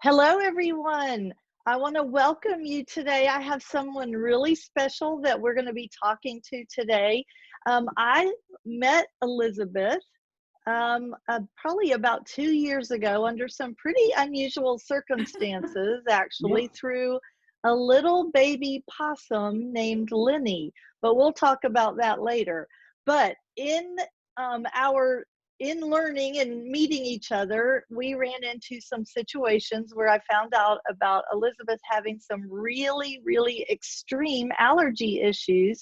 Hello, everyone. I want to welcome you today. I have someone really special that we're going to be talking to today. I met Elizabeth probably about 2 years ago under some pretty unusual circumstances, actually, Yeah. through a little baby possum named Lenny. But we'll talk about that later. But our in learning and meeting each other, we ran into some situations where I found out about Elizabeth having some really, really extreme allergy issues.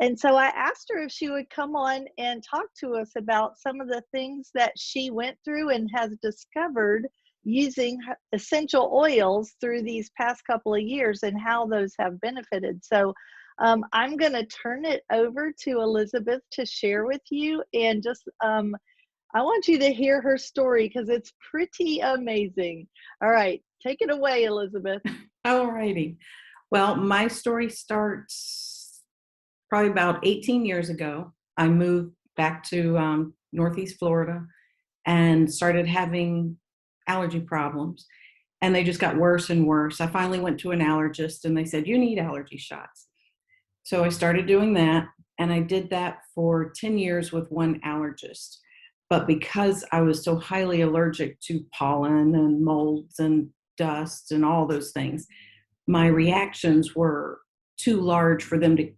And so I asked her if she would come on and talk to us about some of the things that she went through and has discovered using essential oils through these past couple of years and how those have benefited. So I'm going to turn it over to Elizabeth to share with you, and just I want you to hear her story because it's pretty amazing. All right, take it away, Elizabeth. All righty. Well, my story starts probably about 18 years ago. I moved back to Northeast Florida and started having allergy problems. And they just got worse and worse. I finally went to an allergist and they said, "You need allergy shots." So I started doing that. And I did that for 10 years with one allergist. But because I was so highly allergic to pollen and molds and dust and all those things, my reactions were too large for them to,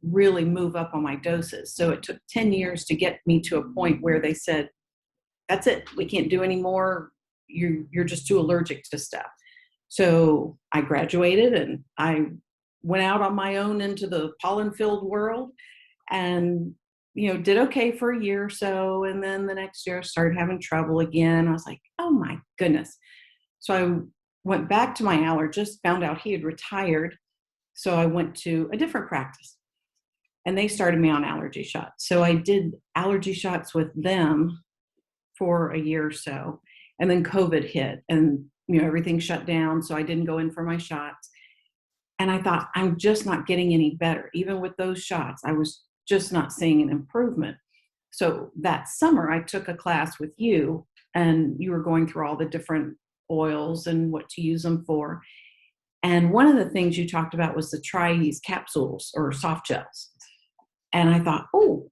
really move up on my doses. So it took 10 years to get me to a point where they said, "That's it. We can't do any more. You're just too allergic to stuff." So I graduated and I went out on my own into the pollen filled world and did okay for a year or so. And then the next year I started having trouble again. I was like, oh my goodness. So I went back to my allergist, found out he had retired. So I went to a different practice and they started me on allergy shots. So I did allergy shots with them for a year or so. And then COVID hit and everything shut down. So I didn't go in for my shots. And I thought, I'm just not getting any better. Even with those shots, I was just not seeing an improvement. So that summer, I took a class with you, and you were going through all the different oils and what to use them for. And one of the things you talked about was the Triese capsules or soft gels. And I thought, oh,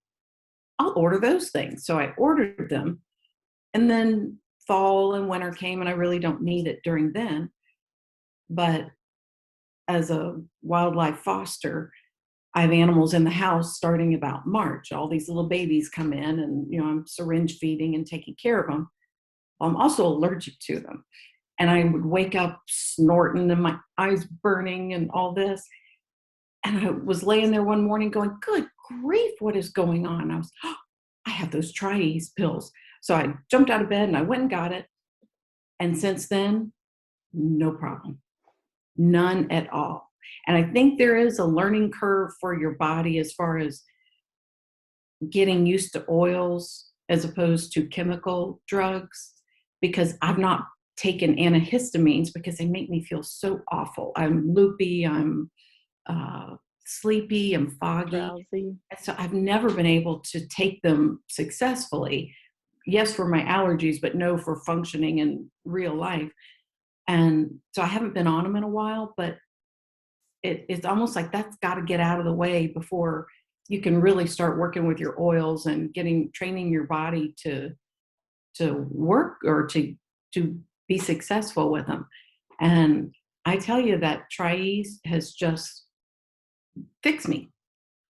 I'll order those things. So I ordered them. And then fall and winter came, and I really don't need it during then. But as a wildlife foster, I have animals in the house starting about March. All these little babies come in and, I'm syringe feeding and taking care of them. I'm also allergic to them. And I would wake up snorting and my eyes burning and all this. And I was laying there one morning going, good grief, what is going on? I have those Triese pills. So I jumped out of bed and I went and got it. And since then, no problem. None at all. And I think there is a learning curve for your body as far as getting used to oils as opposed to chemical drugs, because I've not taken antihistamines because they make me feel so awful. I'm loopy, I'm sleepy, I'm foggy. Drowsy. So I've never been able to take them successfully. Yes, for my allergies, but no for functioning in real life. And so I haven't been on them in a while, but it's almost like that's got to get out of the way before you can really start working with your oils and training your body to work or to be successful with them. And I tell you that Triese has just fixed me.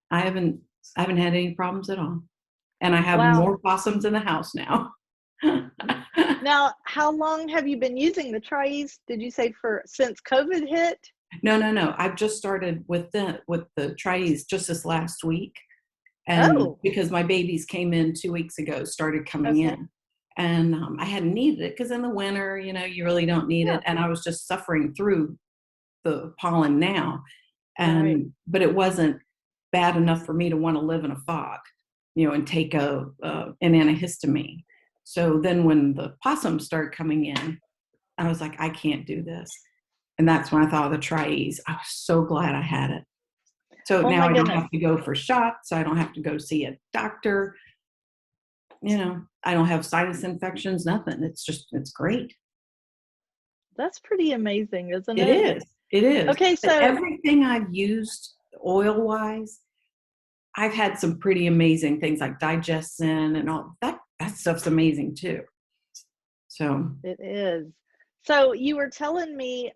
I haven't had any problems at all. And I have Wow. more possums in the house now. Now, how long have you been using the Triese? Did you say since COVID hit? No. I've just started with the Triese just this last week. And because my babies came in 2 weeks ago, started coming in. And I hadn't needed it because in the winter, you really don't need it. And I was just suffering through the pollen now. But it wasn't bad enough for me to want to live in a fog, and take an antihistamine. So then when the possums started coming in, I was like, I can't do this. And that's when I thought of the Triese. I was so glad I had it. So now I don't have to go for shots. I don't have to go see a doctor. I don't have sinus infections, nothing. It's great. That's pretty amazing, isn't It it? is. It is. Okay, But so everything I've used oil-wise, I've had some pretty amazing things like digestion and all that. That stuff's amazing too. So, it is. So you were telling me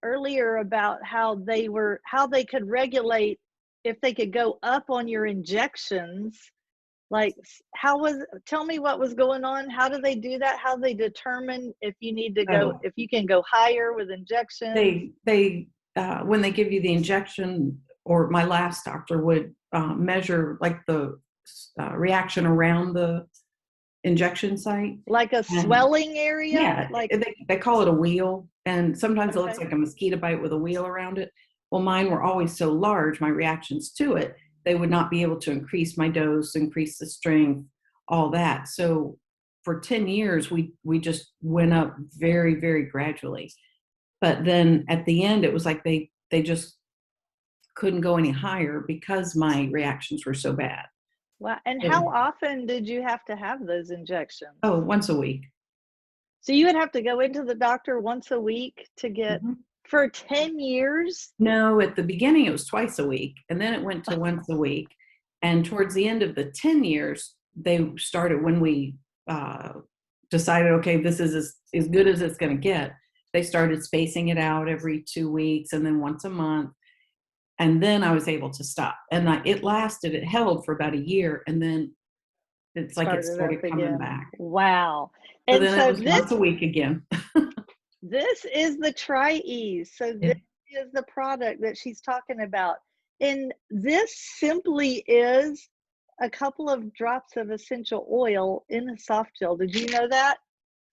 earlier about how they could regulate if they could go up on your injections. Like, how was? Tell me what was going on. How do they do that? How do they determine if you need to go, oh, if you can go higher with injections? they when they give you the injection, or my last doctor would measure like the reaction around the injection site. Like a And swelling area? yeah, Like, they call it a wheal, and sometimes it looks okay, like a mosquito bite with a wheal around it. Well, mine were always so large, my reactions to it, they would not be able to increase my dose, increase the strength, all that. So for 10 years, we just went up very, very gradually. But then at the end, it was like they just couldn't go any higher because my reactions were so bad. wow. And how So, often did you have to have those injections? oh, once a week. So you would have to go into the doctor once a week to get Mhm. for 10 years? No, at the beginning it was twice a week, and then it went to once a week. And towards the end of the 10 years, they started when we uh, decided, okay, this is as good as it's going to get. They started spacing it out every 2 weeks and then once a month. And then I was able to stop. And it lasted, it held for about a year. And then it's like it Started up started coming again. back. Wow. So And then it so was once a week again. this is the Tri-Ease. So Yeah. this is the product that she's talking about. And this simply is a couple of drops of essential oil in a soft gel. Did you know that?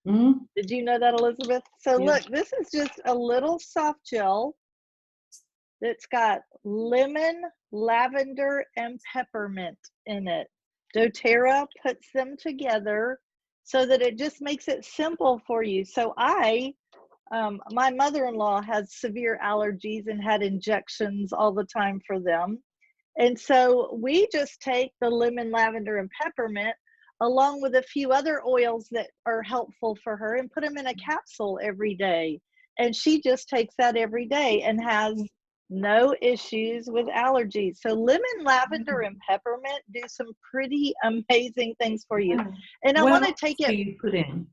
Mhm. Did you know that, Elizabeth? So Yeah. look, this is just a little soft gel that's got lemon, lavender, and peppermint in it. doTERRA puts them together so that it just makes it simple for you. So my mother-in-law has severe allergies and had injections all the time for them. And so we just take the lemon, lavender, and peppermint along with a few other oils that are helpful for her and put them in a capsule every day. And she just takes that every day and has no issues with allergies. So lemon, lavender, and peppermint do some pretty amazing things for you. Yeah. And I What want to else take do it you put in?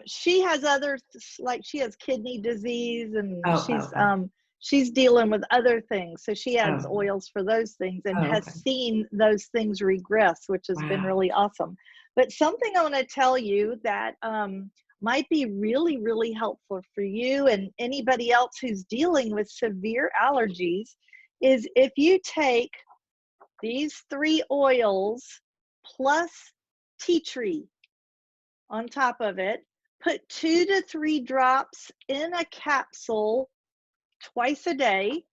she has others, like she has kidney disease and Oh, oh, oh, she's dealing with other things. So she adds oh, oils for those things and oh, has okay. seen those things regress, which has been Wow. really awesome. But something I want to tell you that might be really, really helpful for you and anybody else who's dealing with severe allergies is if you take these three oils plus tea tree on top of it. Put 2 to 3 drops in a capsule twice a day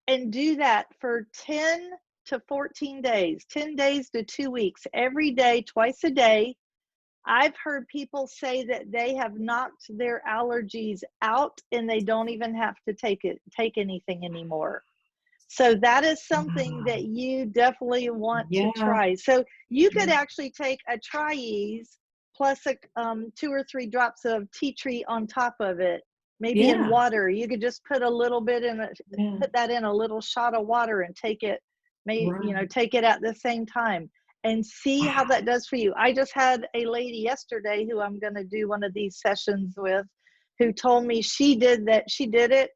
and do that for 10 to 14 days, 10 days to 2 weeks, every day, twice a day. I've heard people say that they have knocked their allergies out and they don't even have to take anything anymore. So that is something Wow. that you definitely want to Yeah. try. So you could Yeah. actually take a Tri-Ease plus 2 or 3 drops of tea tree on top of it, maybe in Yeah. water. You could just put a little bit in it, Yeah. put that in a little shot of water and take it, Right. take it at the same time and see how Wow. that does for you. I just had a lady yesterday who I'm going to do one of these sessions with who told me she did that. She did it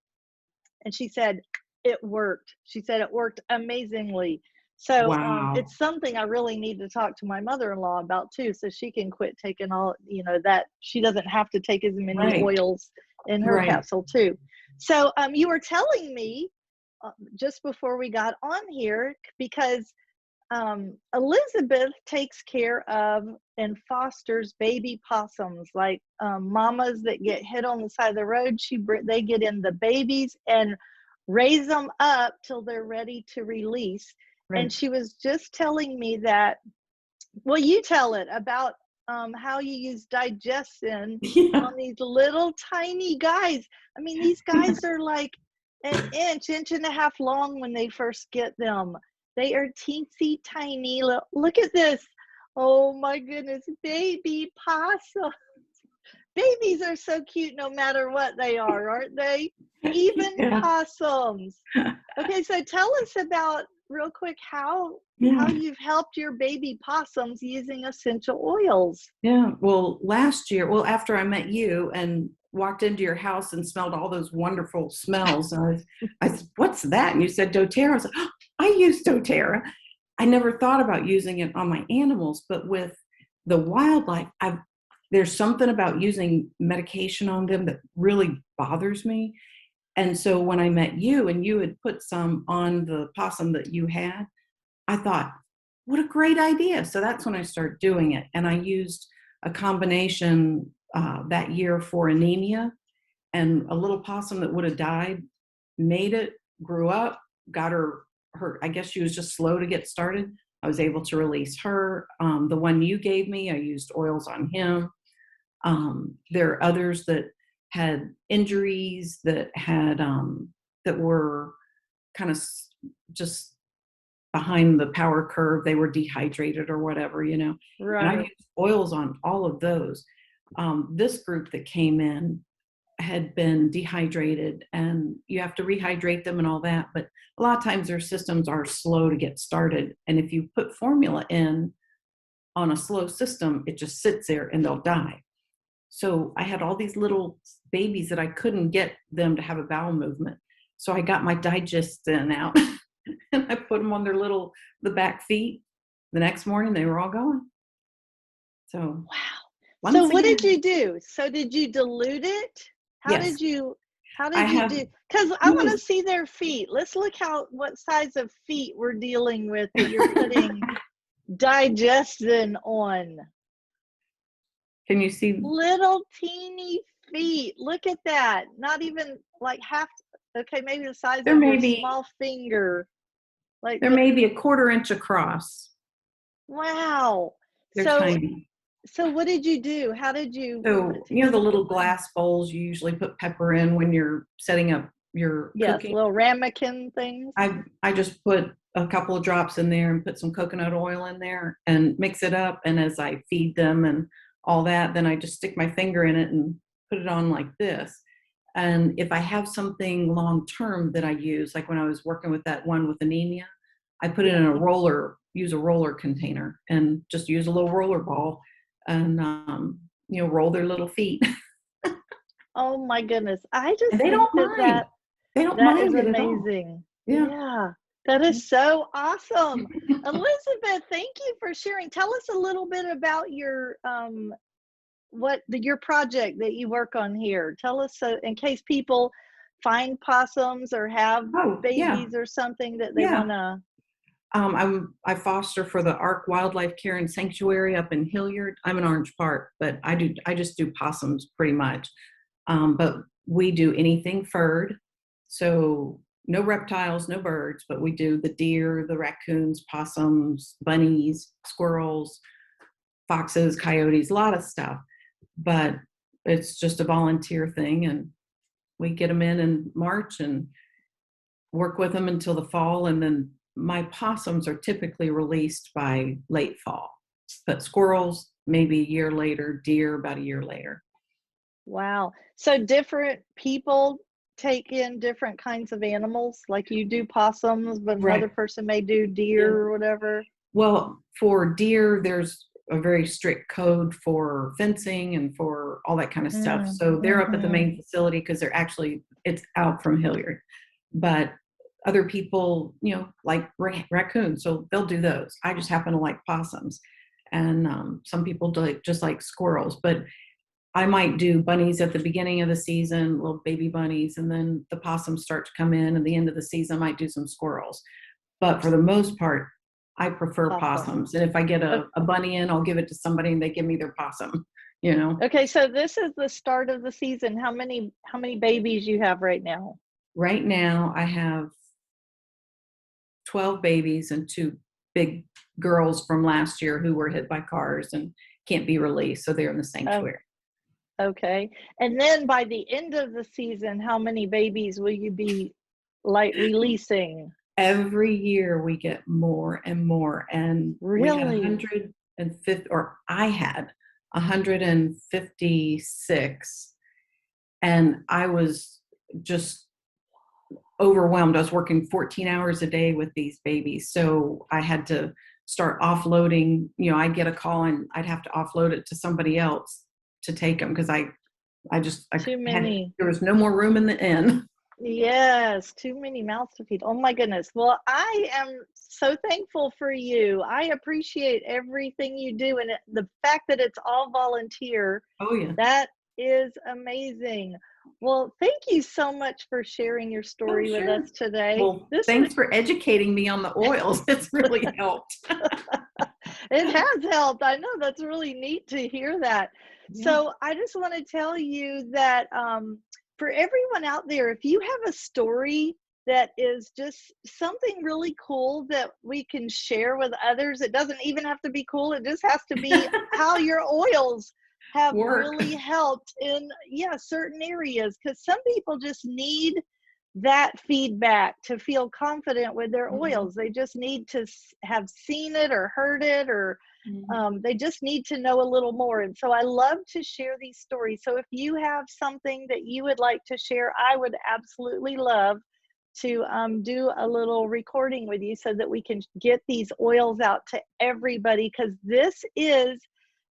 and she said it worked. She said it worked amazingly. So Wow. it's something I really need to talk to my mother-in-law about too, so she can quit taking all, that she doesn't have to take as many Right. oils in her Right. capsule too. So you were telling me just before we got on here, because Elizabeth takes care of and fosters baby possums, like mamas that get hit on the side of the road. They get in the babies and raise them up till they're ready to release. And Right. she was just telling me that, well, you tell it about how you use digestion Yeah. on these little tiny guys. I mean, these guys are like an inch and a half long when they first get them. They are teensy tiny. Look at this. Oh my goodness, baby possum. Babies are so cute no matter what they are, aren't they? Even Yeah. possums. Okay, so tell us about real quick how Yeah. you've helped your baby possums using essential oils. Yeah. Well, last year, well, after I met you and walked into your house and smelled all those wonderful smells, I said, "What's that?" And you said doTERRA. I was like, "Oh, I use doTERRA." I never thought about using it on my animals, but with the wildlife, there's something about using medication on them that really bothers me. And so when I met you and you had put some on the possum that you had, I thought, what a great idea. So that's when I started doing it. And I used a combination that year for anemia, and a little possum that would have died made it, grew up, got her, I guess she was just slow to get started. I was able to release her. The one you gave me, I used oils on him. There are others that had injuries that were kind of just behind the power curve. They were dehydrated or whatever, and I Right. used oils on all of those. This group that came in had been dehydrated, and you have to rehydrate them and all that, but a lot of times their systems are slow to get started, and if you put formula in on a slow system, it just sits there and they'll die. So I had all these little babies that I couldn't get them to have a bowel movement. So I got my digestin out and I put them on the back feet. The next morning they were all gone. So Wow. So once what did again, you do? So did you dilute it? How yes, did you how I did you have do? Because I want to used. see their feet. Let's look what size of feet we're dealing with that you're putting digestion on. Can you see? Little teeny feet. Look at that. Not even like half, okay, maybe the size There of may your be small finger. Like there the, may be a quarter inch across. wow. They're So tiny. so what did you do? How did you put So the together the little one? glass bowls you usually put pepper in when you're setting up your Yes, cooking. little ramekin things. I just put a couple of drops in there and put some coconut oil in there and mix it up. And as I feed them and all that, then I just stick my finger in it and put it on like this. And if I have something long term that I use, like when I was working with that one with anemia, I put it in use a roller container and just use a little roller ball and, roll their little feet. Oh my goodness. I And just they think don't that mind. They don't that is mind it at all. amazing. Yeah. Yeah. That is so awesome. Elizabeth, thank you for sharing. Tell us a little bit about your your project that you work on here. Tell us so in case people find possums or have Oh, yeah. babies or something that they Yeah. want to. I foster for the Ark Wildlife Care and Sanctuary up in Hilliard. I'm in Orange Park, but I just do possums pretty much. But we do anything furred, so no reptiles, no birds, but we do the deer, the raccoons, possums, bunnies, squirrels, foxes, coyotes, a lot of stuff. But it's just a volunteer thing, and we get them in March and work with them until the fall, and then my possums are typically released by late fall, but squirrels maybe a year later, deer about a year later. Wow. So different people take in different kinds of animals, like you do possums, but another Right. person may do deer Yeah. or whatever. Well, for deer, there's a very strict code for fencing and for all that kind of stuff. Mm, So they're up at the mm-hmm. main facility because it's out from Hilliard. But other people, like raccoons, so they'll do those. I just happen to like possums. And some people just like squirrels. But I might do bunnies at the beginning of the season, little baby bunnies, and then the possums start to come in. At the end of the season, I might do some squirrels. But for the most part, I prefer Possum. possums. And if I get a bunny in, I'll give it to somebody and they give me their possum, you know. Okay, so this is the start of the season. How many babies you have right now? Right now, I have 12 babies and two big girls from last year who were hit by cars and can't be released. So they're in the Oh, sanctuary. okay. And then by the end of the season, how many babies will you be like releasing? Every year we get more and more. And we had Really? 150, or I had 156, and I was just overwhelmed. I was working 14 hours a day with these babies. So I had to start offloading. I'd get a call and I'd have to offload it to somebody else to take them because I Too had, many. there was no more room in the inn. Yes, too many mouths to feed. Oh my goodness. Well, I am so thankful for you. I appreciate everything you do, and the fact that it's all volunteer, Oh, yeah. that is amazing. Well, thank you so much for sharing your Oh, story with sure. us today. Well, thanks for educating me on the oils. It's really helped. It has helped. I know, that's really neat to hear that. Yeah. So I just want to tell you that for everyone out there, if you have a story that is just something really cool that we can share with others, it doesn't even have to be cool. It just has to be how your oils have Work. really helped in, yeah, certain areas. Because some people just need that feedback to feel confident with their Mhm. oils. They just need to have seen it or heard it, or Mhm. they just need to know a little more. And so I love to share these stories. So if you have something that you would like to share, I would absolutely love to do a little recording with you so that we can get these oils out to everybody, because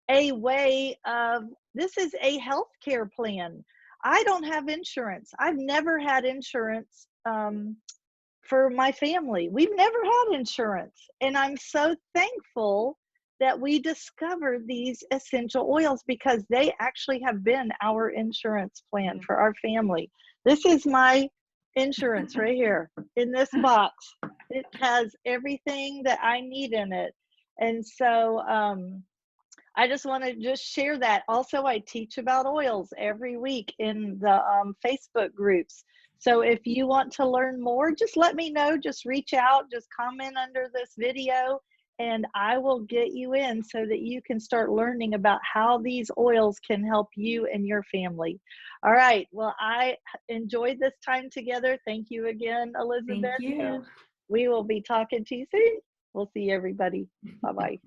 a way of this is a healthcare plan. I don't have insurance. I've never had insurance for my family. We've never had insurance. And I'm so thankful that we discovered these essential oils, because they actually have been our insurance plan Yeah. for our family. This is my insurance right here in this box. It has everything that I need in it. And so, I just want to just share that. Also, I teach about oils every week in the Facebook groups. So if you want to learn more, just let me know. Just reach out, just comment under this video, and I will get you in so that you can start learning about how these oils can help you and your family. All right. Well, I enjoyed this time together. Thank you again, Thank Elizabeth. And you. we will be talking to you soon. We'll see everybody. Bye bye.